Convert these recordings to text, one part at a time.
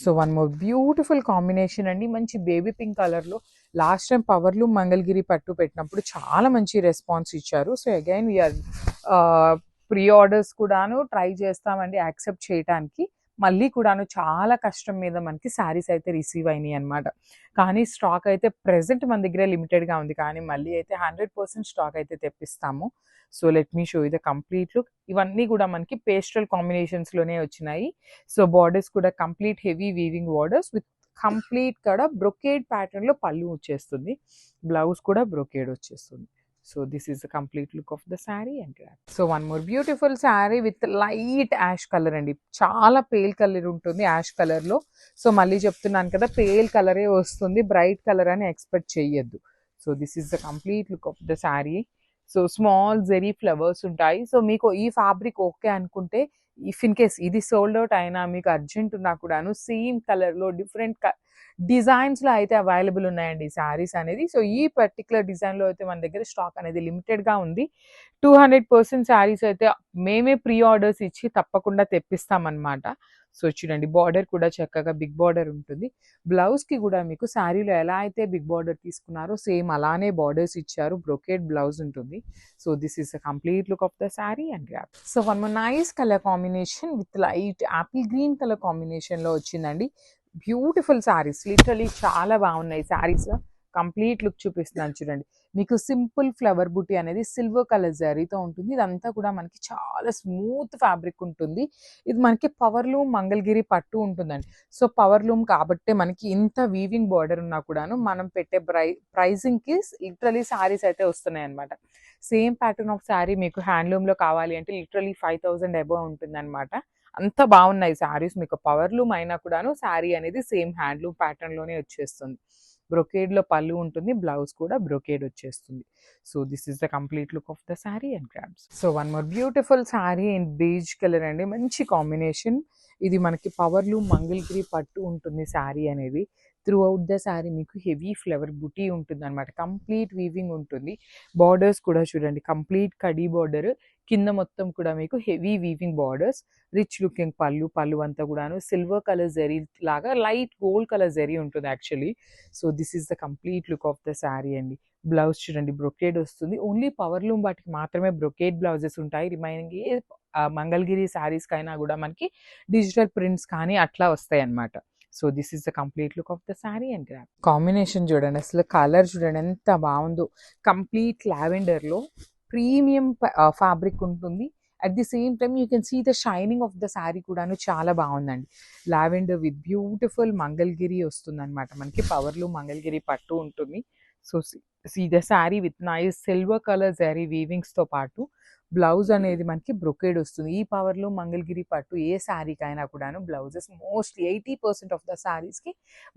So one more beautiful combination అండి, మంచి baby pink కలర్లో. లాస్ట్ టైం పవర్లూమ్ మంగళగిరి పట్టు పెట్టినప్పుడు చాలా మంచి రెస్పాన్స్ ఇచ్చారు. So again we are pre orders కూడాను ట్రై చేస్తామండి యాక్సెప్ట్ చేయడానికి. మళ్ళీ కూడాను చాలా కష్టం మీద మనకి శారీస్ అయితే రిసీవ్ అయినాయి అనమాట. కానీ స్టాక్ అయితే ప్రెజెంట్ మన దగ్గర లిమిటెడ్గా ఉంది, కానీ మళ్ళీ అయితే 100% స్టాక్ అయితే తెప్పిస్తాము. So let me show you the complete look. ఇవన్నీ కూడా మనకి పేస్టల్ కాంబినేషన్స్లోనే వచ్చినాయి. సో బార్డర్స్ కూడా complete heavy weaving borders with complete కూడా బ్రొకేడ్ ప్యాటర్న్లో పళ్ళు వచ్చేస్తుంది. బ్లౌజ్ కూడా బ్రొకేడ్ వచ్చేస్తుంది. So this is the complete look of the sari and గ్రాప్. So one more beautiful sari with light ash colour అండి. చాలా పేల్ కలర్ ఉంటుంది యాష్ కలర్లో. సో మళ్ళీ చెప్తున్నాను కదా, పేల్ కలరే వస్తుంది, బ్రైట్ కలర్ అని ఎక్స్పెక్ట్ చేయొద్దు. So this is the complete look of the sari. So small zari flowers ఉంటాయి. సో మీకు ఈ ఫ్యాబ్రిక్ ఓకే అనుకుంటే, ఇఫ్ ఇన్ కేస్ ఇది సోల్డ్ అవుట్ అయినా మీకు అర్జెంట్ ఉన్నా కూడాను సేమ్ కలర్లో డిఫరెంట్ డిజైన్స్లో అయితే అవైలబుల్ ఉన్నాయండి శారీస్ అనేది. సో ఈ పర్టికులర్ డిజైన్లో అయితే మన దగ్గర స్టాక్ అనేది లిమిటెడ్గా ఉంది. 200% శారీస్ అయితే మేమే ప్రీ ఆర్డర్స్ ఇచ్చి తప్పకుండా తెప్పిస్తామన్నమాట. సో చూడండి, బార్డర్ కూడా చక్కగా బిగ్ బార్డర్ ఉంటుంది. బ్లౌజ్కి కూడా మీకు శారీలో ఎలా అయితే బిగ్ బార్డర్ తీసుకున్నారో సేమ్ అలానే బార్డర్స్ ఇచ్చారు. బ్రొకేడ్ బ్లౌజ్ ఉంటుంది. So this is the complete look of the sari and గ్రాప్. So one more nice colour combination with light Apple green colour కాంబినేషన్లో వచ్చిందండి. బ్యూటిఫుల్ శారీస్, లిటరలీ చాలా బాగున్నాయి శారీస్. కంప్లీట్ లుక్ చూపిస్తున్నాను చూడండి. మీకు సింపుల్ ఫ్లవర్ బుటీ అనేది సిల్వర్ కలర్ జరీతో ఉంటుంది. ఇదంతా కూడా మనకి చాలా స్మూత్ ఫ్యాబ్రిక్ ఉంటుంది. ఇది మనకి పవర్లూమ్ మంగళగిరి పట్టు ఉంటుందండి. సో పవర్లూమ్ కాబట్టి మనకి ఇంత వీవింగ్ బార్డర్ ఉన్నా కూడాను మనం పెట్టే ప్రైజింగ్కి లిటరలీ శారీస్ అయితే వస్తున్నాయి అనమాట. సేమ్ ప్యాటర్న్ ఆఫ్ శారీ మీకు హ్యాండ్లూమ్లో కావాలి అంటే లిటరలీ 5000 అబోవ్ ఉంటుంది అనమాట. అంత బాగున్నాయి శారీస్. మీకు పవర్లూమ్ అయినా కూడాను శారీ అనేది సేమ్ హ్యాండ్లూమ్ ప్యాటర్న్లోనే వచ్చేస్తుంది. బ్రొకేడ్లో పళ్ళు ఉంటుంది, బ్లౌజ్ కూడా బ్రొకేడ్ వచ్చేస్తుంది. So this is the complete look of the sari and grasp. So one more beautiful sari in beige colour అండి, మంచి కాంబినేషన్. ఇది మనకి పవర్లూమ్ మంగళగిరి పట్టు ఉంటుంది శారీ అనేది. త్రూ అవుట్ ద శారీ మీకు హెవీ ఫ్లవర్ బుటీ ఉంటుంది అనమాట. కంప్లీట్ వీవింగ్ ఉంటుంది. బార్డర్స్ కూడా చూడండి, కంప్లీట్ కడీ బార్డర్, కింద మొత్తం కూడా మీకు heavy weaving borders, rich looking పళ్ళు అంతా కూడాను సిల్వర్ కలర్ జరీ లాగా లైట్ గోల్డ్ కలర్ జరీ ఉంటుంది actually. So this is the complete look of the sari అండి. బ్లౌజ్ చూడండి, బ్రొకేడ్ వస్తుంది. ఓన్లీ పవర్లూమ్ వాటికి మాత్రమే బ్రొకేడ్ బ్లౌజెస్ ఉంటాయి. రిమైనింగ్ ఏ మంగళగిరి శారీస్కి అయినా కూడా మనకి డిజిటల్ ప్రింట్స్ కానీ అట్లా వస్తాయి అన్నమాట. So this is the complete look of the sari and grape. Combination చూడండి, అసలు కలర్ చూడండి ఎంత బాగుందో. కంప్లీట్ లావెండర్లో ప్రీమియం ఫ్యాబ్రిక్ ఉంటుంది. At the same time you can see the shining of the sari కూడాను చాలా బాగుందండి. లావెండర్ విత్ బ్యూటిఫుల్ మంగళగిరి వస్తుంది అనమాట. మనకి పవర్లూమ్ మంగళగిరి పట్టు ఉంటుంది. So see the sari with nice silver colour zari వీవింగ్స్తో పాటు బ్లౌజ్ అనేది మనకి బ్రొకేడ్ వస్తుంది. ఈ పవర్లూమ్ మంగళగిరి పట్టు ఏ శారీకైనా కూడాను బ్లౌజెస్ మోస్ట్లీ 80% ఆఫ్ ద శారీస్కి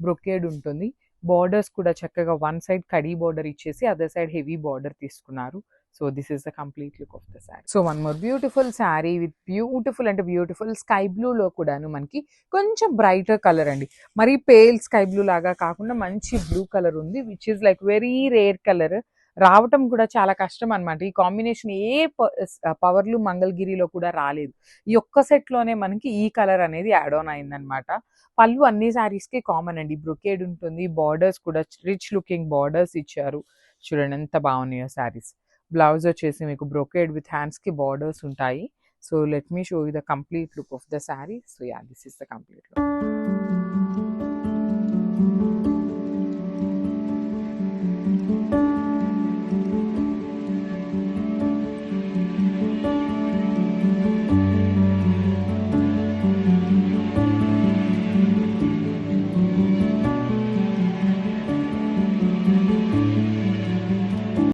బ్రొకేడ్ ఉంటుంది. బార్డర్స్ కూడా చక్కగా వన్ సైడ్ కడీ బార్డర్ ఇచ్చేసి అదర్ సైడ్ హెవీ బార్డర్ తీసుకున్నారు. So this is the complete look of the sari. So one more beautiful sari with beautiful అంటే బ్యూటిఫుల్ స్కై బ్లూలో కూడాను మనకి కొంచెం బ్రైటర్ కలర్ అండి. మరి పేల్ స్కై బ్లూ లాగా కాకుండా మంచి బ్లూ కలర్ ఉంది, which is like very rare colour. రావటం కూడా చాలా కష్టం అనమాట. ఈ కాంబినేషన్ ఏ పవర్లూమ్ మంగళగిరిలో కూడా రాలేదు. ఈ ఒక్క సెట్లోనే మనకి ఈ కలర్ అనేది యాడ్ ఆన్ అయిందనమాట. పళ్ళు అన్ని శారీస్కి కామన్ అండి, బ్రొకేడ్ ఉంటుంది. బార్డర్స్ కూడా రిచ్ లుకింగ్ బార్డర్స్ ఇచ్చారు. చూడండి ఎంత బాగున్నాయో శారీస్. బ్లౌజ్ వచ్చేసి మీకు బ్రొకేడ్ విత్ హ్యాండ్స్కి బార్డర్స్ ఉంటాయి. So let me show you the complete look of the sari. So yeah, this is the complete look.